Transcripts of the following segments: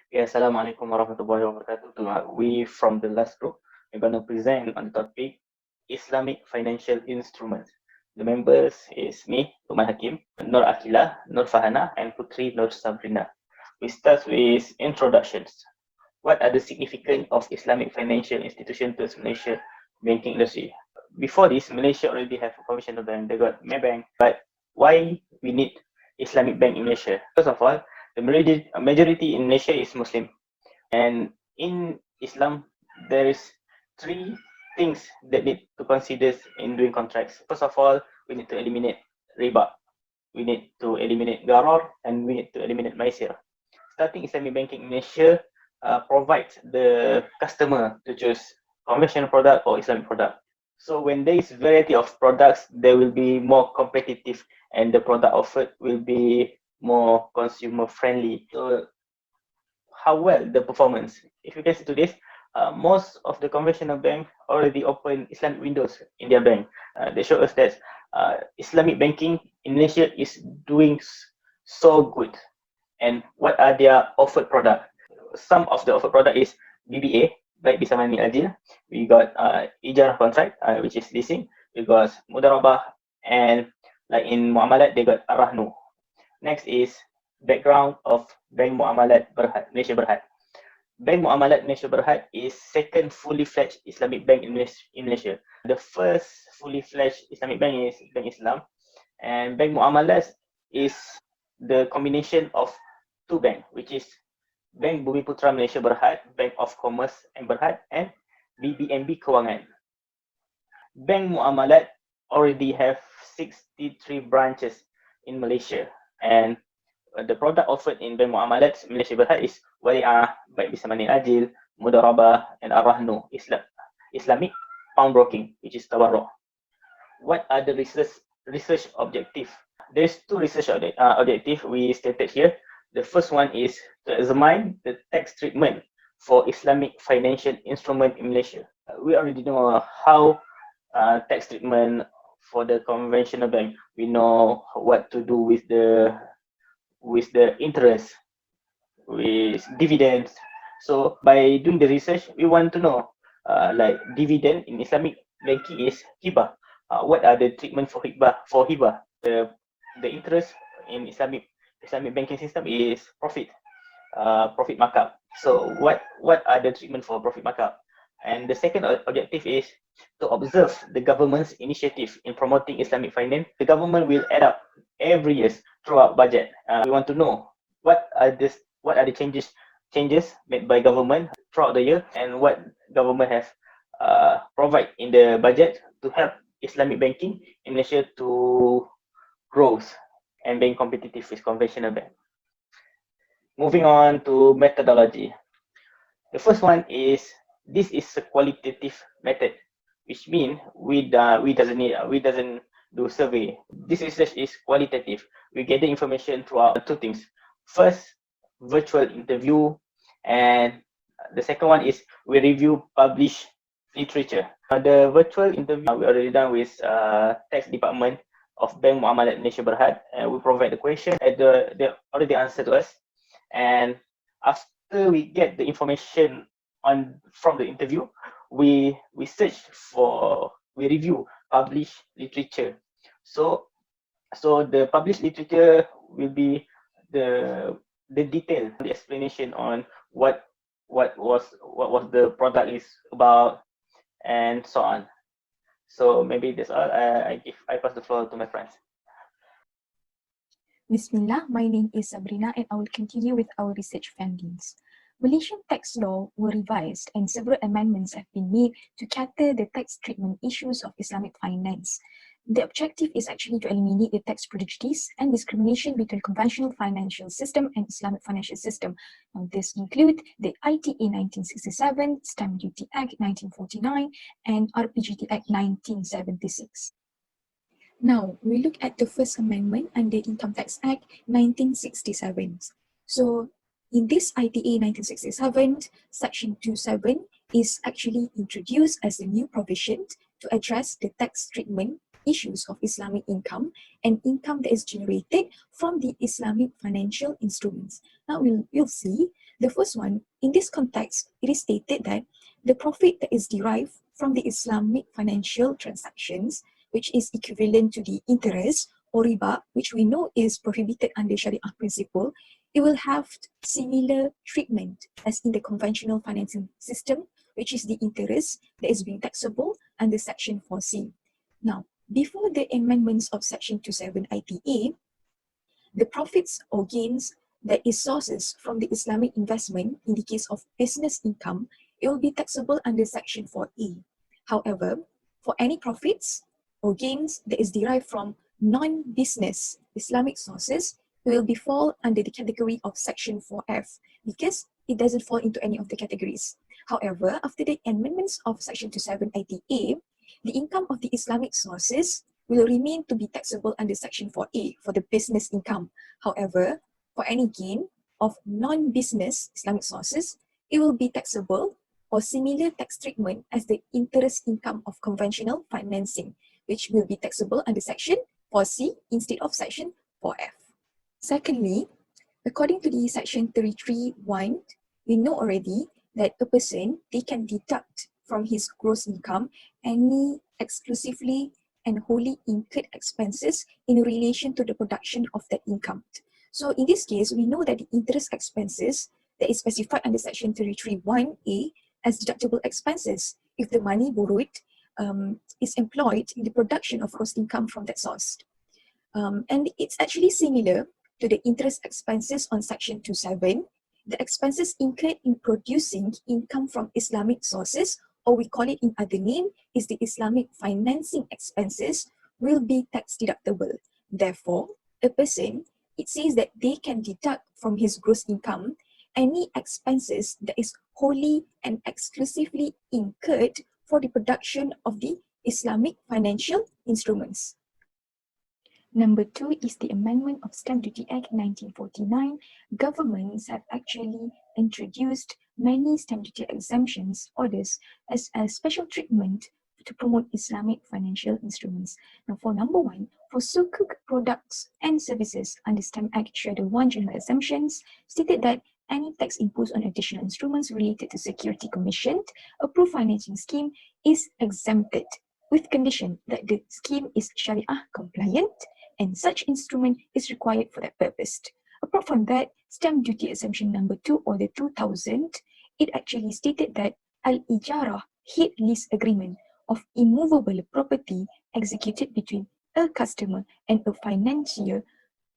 Yeah, Assalamualaikum warahmatullahi wabarakatuh. We from the last group, we're going to present on the topic Islamic financial instruments. The members is me, Umar Hakim, Nur Akila, Nur Fahana, and Putri Nur Sabrina. We start with introductions. What are the significance of Islamic financial institution to Malaysia banking industry? Before this, Malaysia already have a conventional bank. They got Maybank, but why we need Islamic bank in Malaysia? First of all, the majority in Malaysia is Muslim, and in Islam there is three things that need to consider in doing contracts. First of all, we need to eliminate riba, we need to eliminate gharar, and we need to eliminate maisir. Starting Islamic banking in Malaysia provides the customer to choose conventional product or Islamic product. So when there is variety of products, there will be more competitive, and the product offered will be more consumer friendly. So how well the performance? If you can see to this, most of the conventional bank already open Islamic windows in their bank. They show us that Islamic banking in Malaysia is doing so good. And what are their offered product? Some of the offered product is BBA, baik bisa mani ajil. We got ijarah contract, which is leasing. We got mudarabah, and like in muamalat, they got arahnu. Next is background of Bank Muamalat Berhad, Malaysia Berhad. Bank Muamalat Malaysia Berhad is second fully fledged Islamic bank in Malaysia. The first fully fledged Islamic bank is Bank Islam, and Bank Muamalat is the combination of two banks, which is Bank Bumi Putra Malaysia Berhad, Bank of Commerce and Berhad, and BBMB Kewangan. Bank Muamalat already have 63 branches in Malaysia, and the product offered in Bank Muamalat Malaysia Berhad is Wari'ah, baik bisa mani ajil, mudarabah, and arahnu, Islamic pound broking, which is tawarruk. What are the research objective? There's two research objective we stated here. The first one is to examine the tax treatment for Islamic financial instrument in Malaysia. We already know how tax treatment for the conventional bank. We know what to do with the interest, with dividends. So by doing the research, we want to know like dividend in Islamic banking is hibah. What are the treatment for hibah? The interest in Islamic banking system is profit markup. So what are the treatment for profit markup? And the second objective is to observe the government's initiative in promoting Islamic finance. The government will add up every year throughout budget. We want to know what are the changes made by government throughout the year, and what government have provide in the budget to help Islamic banking in Malaysia to grow and being competitive with conventional bank. Moving on to methodology. The first one is this is a qualitative method, which means we doesn't do survey. This research is qualitative. We get the information throughout two things. First, virtual interview, and the second one is we review published literature. The virtual interview we already done with tax department of Bank Muamalat Malaysia Berhad, and we provide the question and they already answer to us. And after we get the information from the interview, we review published literature. So the published literature will be the detail, the explanation on what was the product is about, and so on. So maybe that's all. I pass the floor to my friends. Bismillah, my name is Sabrina and I will continue with our research findings. Malaysian tax law were revised and several amendments have been made to cater the tax treatment issues of Islamic finance. The objective is actually to eliminate the tax prejudice and discrimination between conventional financial system and Islamic financial system. Now, this include the ITA 1967, Stamp Duty Act 1949, and RPGT Act 1976. Now, we look at the First Amendment under Income Tax Act 1967. So, in this ITA 1967, Section 27 is actually introduced as a new provision to address the tax treatment issues of Islamic income and income that is generated from the Islamic financial instruments. Now, we'll see The first one, in this context, it is stated that the profit that is derived from the Islamic financial transactions, which is equivalent to the interest or riba, which we know is prohibited under Sharia principle, it will have similar treatment as in the conventional financing system, which is the interest that is being taxable under Section 4C. Now, before the amendments of Section 27 ITA, the profits or gains that is sources from the Islamic investment in the case of business income, it will be taxable under Section 4A. However, for any profits or gains that is derived from non-business Islamic sources, it will be fall under the category of Section 4F because it doesn't fall into any of the categories. However, after the amendments of Section 27 ITA, the income of the Islamic sources will remain to be taxable under Section 4A for the business income. However, for any gain of non-business Islamic sources, it will be taxable or similar tax treatment as the interest income of conventional financing, which will be taxable under Section 4C instead of Section 4F. Secondly, according to the Section 33(1), we know already that a person, they can deduct from his gross income any exclusively and wholly incurred expenses in relation to the production of that income. So in this case, we know that the interest expenses that is specified under Section 33(1)(a) as deductible expenses if the money borrowed is employed in the production of gross income from that source. And it's actually similar to the interest expenses on Section 27. The expenses incurred in producing income from Islamic sources, or we call it in other name, is the Islamic financing expenses, will be tax deductible. Therefore, a person, it says that they can deduct from his gross income any expenses that is wholly and exclusively incurred for the production of the Islamic financial instruments. Number 2 is the Amendment of Stamp Duty Act 1949. Governments have actually introduced many stamp duty exemptions orders as a special treatment to promote Islamic financial instruments. Now for number 1, for sukuk products and services under Stamp Act Schedule 1 General Exemptions, stated that any tax imposed on additional instruments related to security commissioned approved financing scheme is exempted with condition that the scheme is Sharia compliant and such instrument is required for that purpose. Apart from that, Stamp Duty Exemption number 2 or the 2000, it actually stated that Al-Ijarah Head Lease Agreement of immovable property executed between a customer and a financier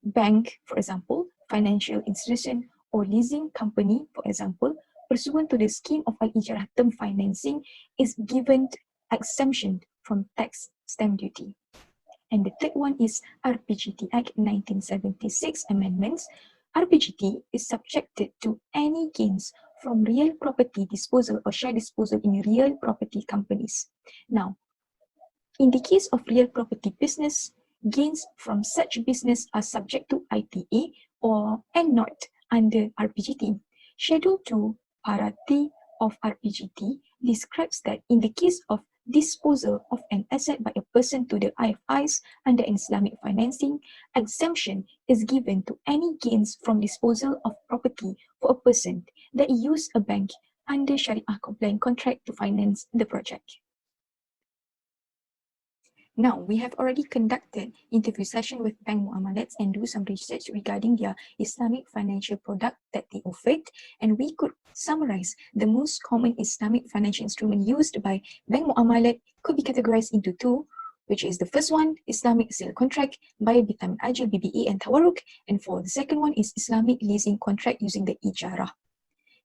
bank, for example, financial institution or leasing company, for example, pursuant to the scheme of Al-Ijarah term financing is given exemption from tax stamp duty. And the third one is RPGT Act 1976 amendments. RPGT is subjected to any gains from real property disposal or share disposal in real property companies. Now, in the case of real property business, gains from such business are subject to ITA and not under RPGT. Schedule 2, Para T of RPGT describes that in the case of disposal of an asset by a person to the IFIs under Islamic financing, exemption is given to any gains from disposal of property for a person that use a bank under Sharia compliant contract to finance the project. Now, we have already conducted interview session with bank muamalats and do some research regarding their Islamic financial product that they offered, and we could summarize the most common Islamic financial instrument used by bank muamalat could be categorized into two, which is the first one, Islamic sale contract by Bitamin Ajil, BBA and Tawarruk, and for the second one is Islamic leasing contract using the Ijarah.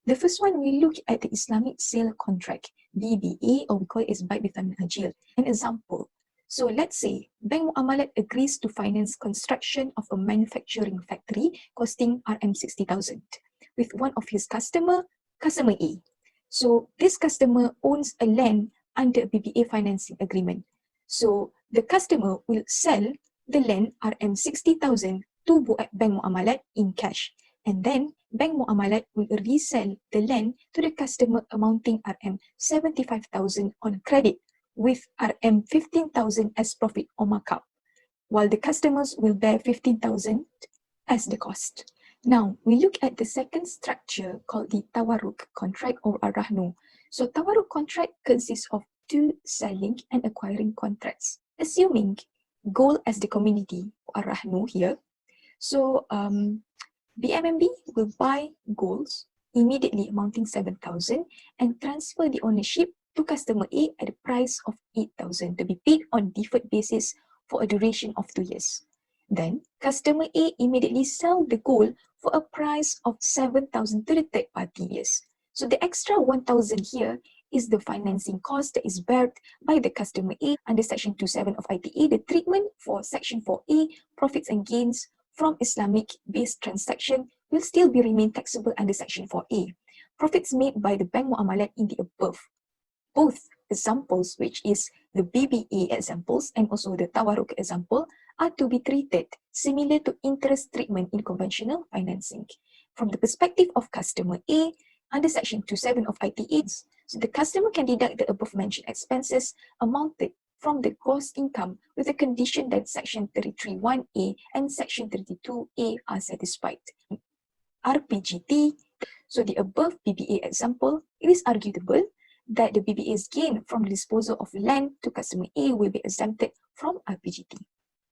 The first one, we look at the Islamic sale contract, BBA, or we call it as by Bitamin Ajil. An example. So let's say Bank Muamalat agrees to finance construction of a manufacturing factory costing RM 60,000 with one of his customer A. So this customer owns a land under a BBA financing agreement. So the customer will sell the land RM 60,000 to Bank Muamalat in cash, and then Bank Muamalat will resell the land to the customer amounting RM 75,000 on credit, with RM 15,000 as profit or markup, while the customers will bear 15,000 as the cost. Now, we look at the second structure called the Tawaruk contract or Arahnu. So, Tawaruk contract consists of two selling and acquiring contracts. Assuming gold as the commodity, Arahnu here. So, BMMB will buy golds immediately amounting 7,000 and transfer the ownership to customer A at a price of 8,000 to be paid on deferred basis for a duration of 2 years. Then, customer A immediately sell the gold for a price of 7,000 to the third party. Yes. So the extra 1,000 here is the financing cost that is borne by the customer A under Section 27 of ITA. The treatment for Section 4A, profits and gains from Islamic-based transaction will still be remain taxable under Section 4A. Profits made by the bank muamalat in the above both examples, which is the BBA examples and also the Tawaruk example, are to be treated similar to interest treatment in conventional financing. From the perspective of customer A, under Section 27 of ITA, so the customer can deduct the above mentioned expenses amounted from the gross income with the condition that Section 33(1)A and Section 32(A) are satisfied. RPGT, so the above BBA example, it is arguable that the BBA's gain from the disposal of land to customer A will be exempted from RPGT.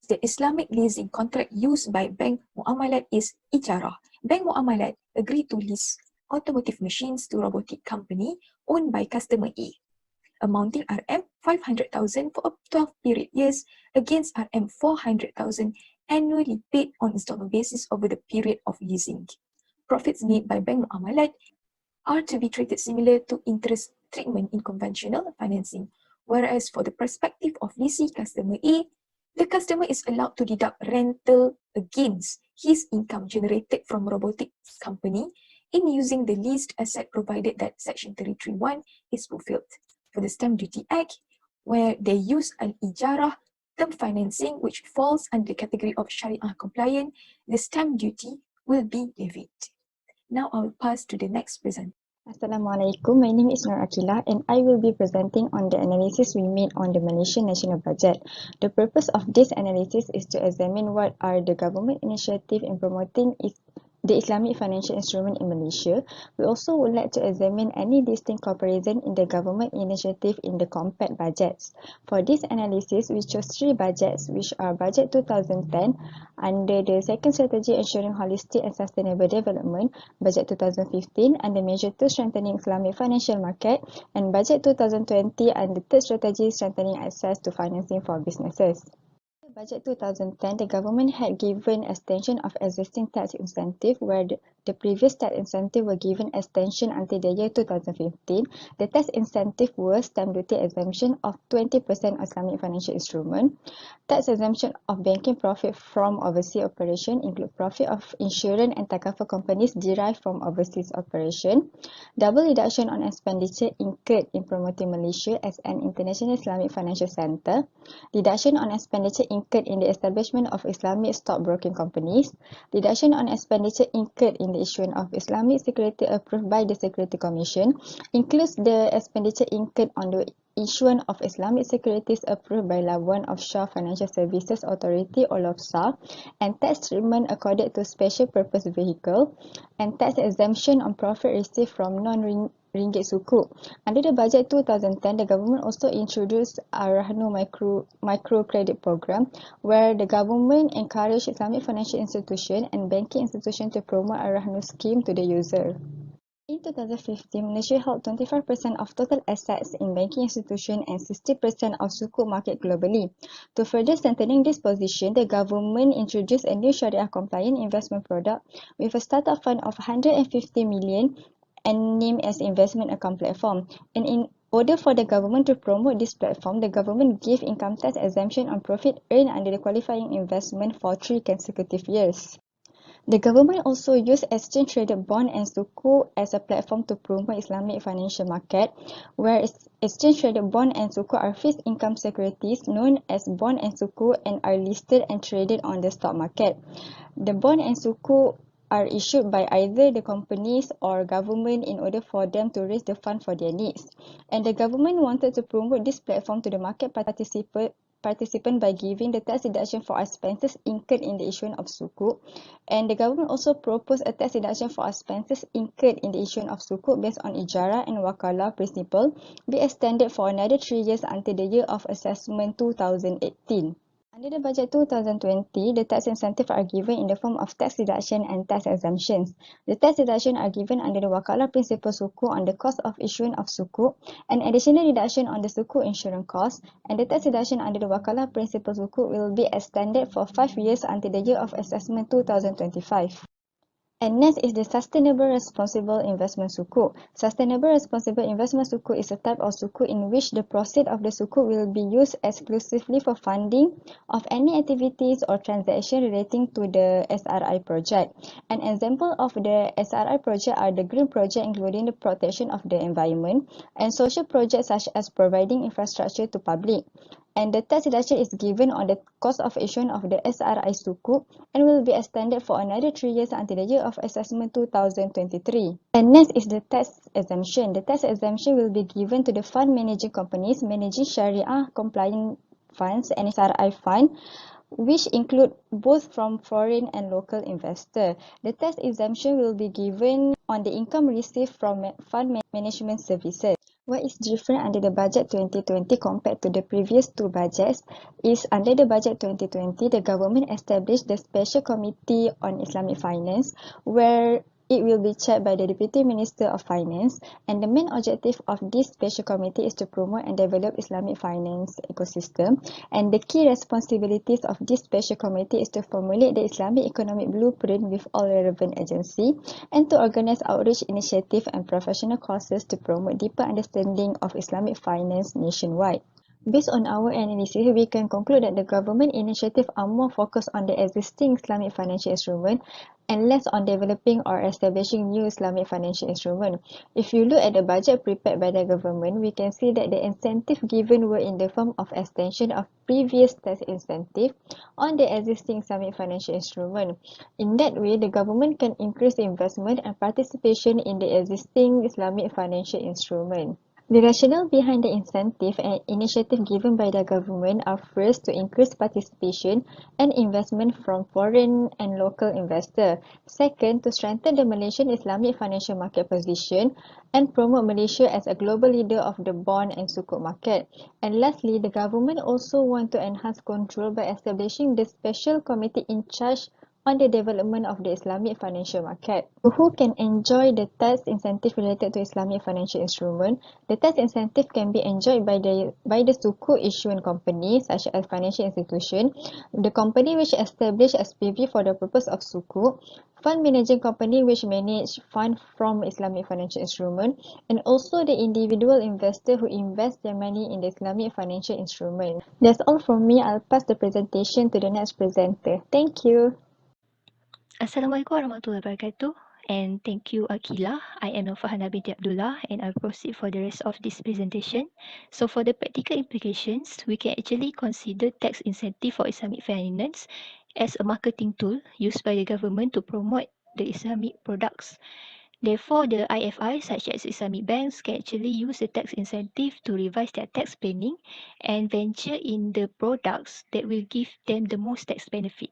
The Islamic leasing contract used by Bank Muamalat is Ijarah. Bank Muamalat agreed to lease automotive machines to robotic company owned by customer A, amounting RM 500,000 for a 12 period years against RM 400,000 annually paid on installment basis over the period of leasing. Profits made by Bank Muamalat are to be treated similar to interest treatment in conventional financing, whereas for the perspective of lessee customer A, the customer is allowed to deduct rental against his income generated from robotics company in using the leased asset provided that Section 33(1) is fulfilled. For the Stamp Duty Act, where they use an ijarah term financing which falls under the category of Sharia compliant, the stamp duty will be levied. Now I will pass to the next presenter. Assalamualaikum, my name is Nur Akilah and I will be presenting on the analysis we made on the Malaysian National Budget. The purpose of this analysis is to examine what are the government initiatives in promoting the Islamic financial instrument in Malaysia. We also would like to examine any distinct comparison in the government initiative in the compact budgets. For this analysis, we chose three budgets, which are Budget 2010 under the second strategy ensuring holistic and sustainable development, Budget 2015 under Measure 2 strengthening Islamic financial market, and Budget 2020 under third strategy strengthening access to financing for businesses. Budget 2010, the government had given extension of existing tax incentive where the previous tax incentive were given extension until the year 2015. The tax incentive was stamp duty exemption of 20% Islamic financial instrument. Tax exemption of banking profit from overseas operation include profit of insurance and takaful companies derived from overseas operation. Double reduction on expenditure incurred in promoting Malaysia as an international Islamic financial center. Deduction on expenditure incurred in the establishment of Islamic stockbroking companies. Deduction on expenditure incurred in the issuance of Islamic security approved by the Security Commission includes the expenditure incurred on the issuance of Islamic securities approved by Labuan Offshore Financial Services Authority or LOFSA, and tax treatment accorded to special purpose vehicle, and tax exemption on profit received from non-ringgit sukuk. Under the Budget 2010, the government also introduced Arahnu micro credit program, where the government encouraged Islamic financial institution and banking institution to promote Arahnu scheme to the user. In 2015, Malaysia held 25% of total assets in banking institutions and 60% of sukuk market globally. To further strengthening this position, the government introduced a new Sharia-compliant investment product with a startup fund of 150 million and named as Investment Account Platform. And in order for the government to promote this platform, the government gave income tax exemption on profit earned under the qualifying investment for 3 consecutive years. The government also used exchange-traded bond and sukuk as a platform to promote Islamic financial market, where exchange-traded bond and sukuk are fixed income securities known as bond and sukuk and are listed and traded on the stock market. The bond and sukuk are issued by either the companies or government in order for them to raise the fund for their needs. And the government wanted to promote this platform to the market participants participants by giving the tax deduction for expenses incurred in the issuance of sukuk. And the government also proposed a tax deduction for expenses incurred in the issuance of sukuk based on ijara and wakalah principle be extended for another 3 years until the year of assessment 2018. Under the budget 2020, the tax incentives are given in the form of tax deduction and tax exemptions. The tax deduction are given under the wakalah principle sukuk on the cost of issuance of sukuk, an additional deduction on the sukuk insurance cost, and the tax deduction under the wakalah principle sukuk will be extended for 5 years until the year of assessment 2025. And next is the Sustainable Responsible Investment Sukuk. Sustainable Responsible Investment Sukuk is a type of sukuk in which the proceeds of the sukuk will be used exclusively for funding of any activities or transaction relating to the SRI project. An example of the SRI project are the green project, including the protection of the environment, and social projects such as providing infrastructure to public. And the tax deduction is given on the cost of issuance of the SRI sukuk and will be extended for another 3 years until the year of assessment 2023. And next is the tax exemption. The tax exemption will be given to the fund managing companies managing Sharia compliant funds and SRI fund, which include both from foreign and local investors. The tax exemption will be given on the income received from fund management services. What is different under the budget 2020 compared to the previous two budgets is under the budget 2020, the government established the Special Committee on Islamic Finance, where it will be chaired by the Deputy Minister of Finance, and the main objective of this special committee is to promote and develop Islamic finance ecosystem. And the key responsibilities of this special committee is to formulate the Islamic economic blueprint with all relevant agencies and to organize outreach initiatives and professional courses to promote deeper understanding of Islamic finance nationwide. Based on our analysis, we can conclude that the government initiatives are more focused on the existing Islamic financial instrument and less on developing or establishing new Islamic financial instrument. If you look at the budget prepared by the government, we can see that the incentives given were in the form of extension of previous tax incentive on the existing Islamic financial instrument. In that way, the government can increase investment and participation in the existing Islamic financial instrument. The rationale behind the incentive and initiative given by the government are first to increase participation and investment from foreign and local investors. Second, to strengthen the Malaysian Islamic financial market position and promote Malaysia as a global leader of the bond and sukuk market. And lastly, the government also want to enhance control by establishing the special committee in charge on the development of the Islamic financial market. Who can enjoy the tax incentive related to Islamic financial instrument? The tax incentive can be enjoyed by the sukuk issuing company such as financial institution, the company which established SPV for the purpose of sukuk, fund managing company which manage fund from Islamic financial instrument, and also the individual investor who invest their money in the Islamic financial instrument. That's all from me. I'll pass the presentation to the next presenter. Thank you. Assalamualaikum warahmatullahi wabarakatuh, and thank you Akila. I am Farhana binti Abdullah and I'll proceed for the rest of this presentation. So for the practical implications, we can actually consider tax incentive for Islamic finance as a marketing tool used by the government to promote the Islamic products. Therefore, the IFI such as Islamic banks can actually use the tax incentive to revise their tax planning and venture in the products that will give them the most tax benefit.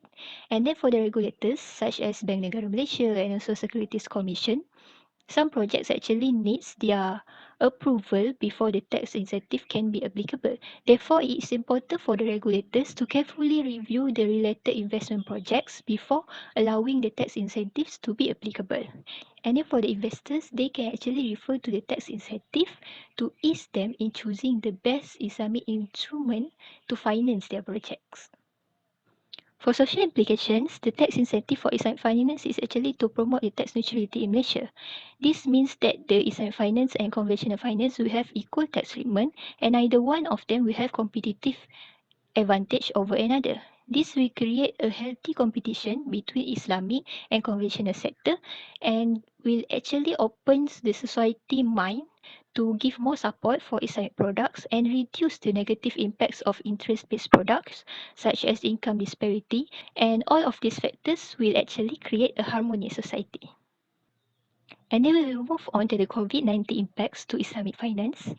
And then for the regulators such as Bank Negara Malaysia and also Securities Commission, some projects actually needs their approval before the tax incentive can be applicable. Therefore, it is important for the regulators to carefully review the related investment projects before allowing the tax incentives to be applicable. And then for the investors, they can actually refer to the tax incentive to ease them in choosing the best Islamic instrument to finance their projects. For social implications, the tax incentive for Islamic finance is actually to promote the tax neutrality in Malaysia. This means that the Islamic finance and conventional finance will have equal tax treatment and neither one of them will have competitive advantage over another. This will create a healthy competition between Islamic and conventional sector and will actually opens the society mind to give more support for Islamic products and reduce the negative impacts of interest-based products such as income disparity, and all of these factors will actually create a harmonious society. And then we will move on to the COVID-19 impacts to Islamic finance.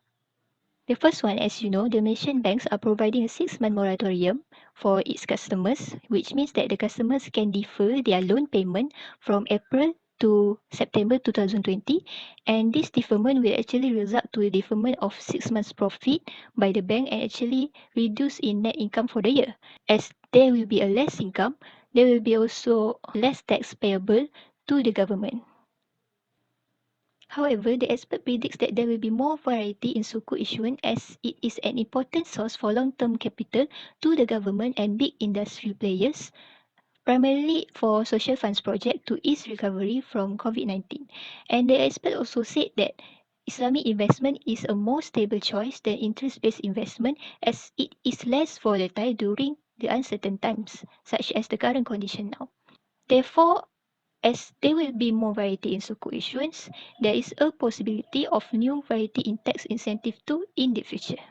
The first one, as you know, the Malaysian banks are providing a 6-month moratorium for its customers, which means that the customers can defer their loan payment from April to September 2020, and this deferment will actually result to a deferment of 6 months profit by the bank and actually reduce in net income for the year. As there will be a less income, there will be also less tax payable to the government. However, the expert predicts that there will be more variety in Sukuk issuance as it is an important source for long-term capital to the government and big industry players, primarily for social funds project to ease recovery from COVID-19. And the expert also said that Islamic investment is a more stable choice than interest-based investment as it is less volatile during the uncertain times, such as the current condition now. Therefore, as there will be more variety in Sukuk issuance, there is a possibility of new variety in tax incentive too in the future.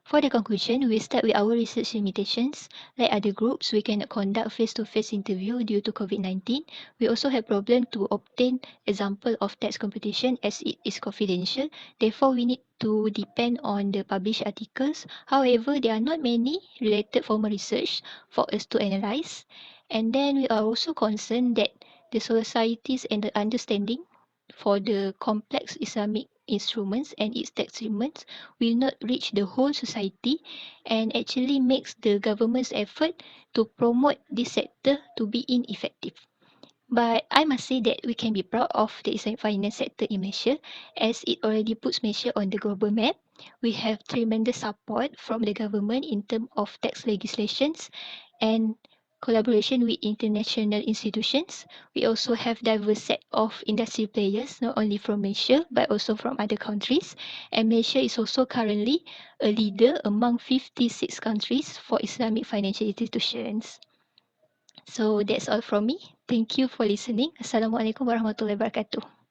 For the conclusion, we start with our research limitations. Like other groups, we cannot conduct face-to-face interview due to COVID-19. We also have problem to obtain example of tax competition as it is confidential. Therefore, we need to depend on the published articles. However, there are not many related formal research for us to analyze. And then we are also concerned that the societies and the understanding for the complex Islamic instruments and its tax treatments will not reach the whole society and actually makes the government's effort to promote this sector to be ineffective. But I must say that we can be proud of the Islamic finance sector in Malaysia as it already puts Malaysia on the global map. We have tremendous support from the government in terms of tax legislations and collaboration with international institutions. We also have diverse set of industry players, not only from Malaysia but also from other countries. And Malaysia is also currently a leader among 56 countries for Islamic financial institutions. So that's all from me. Thank you for listening. Assalamualaikum warahmatullahi wabarakatuh.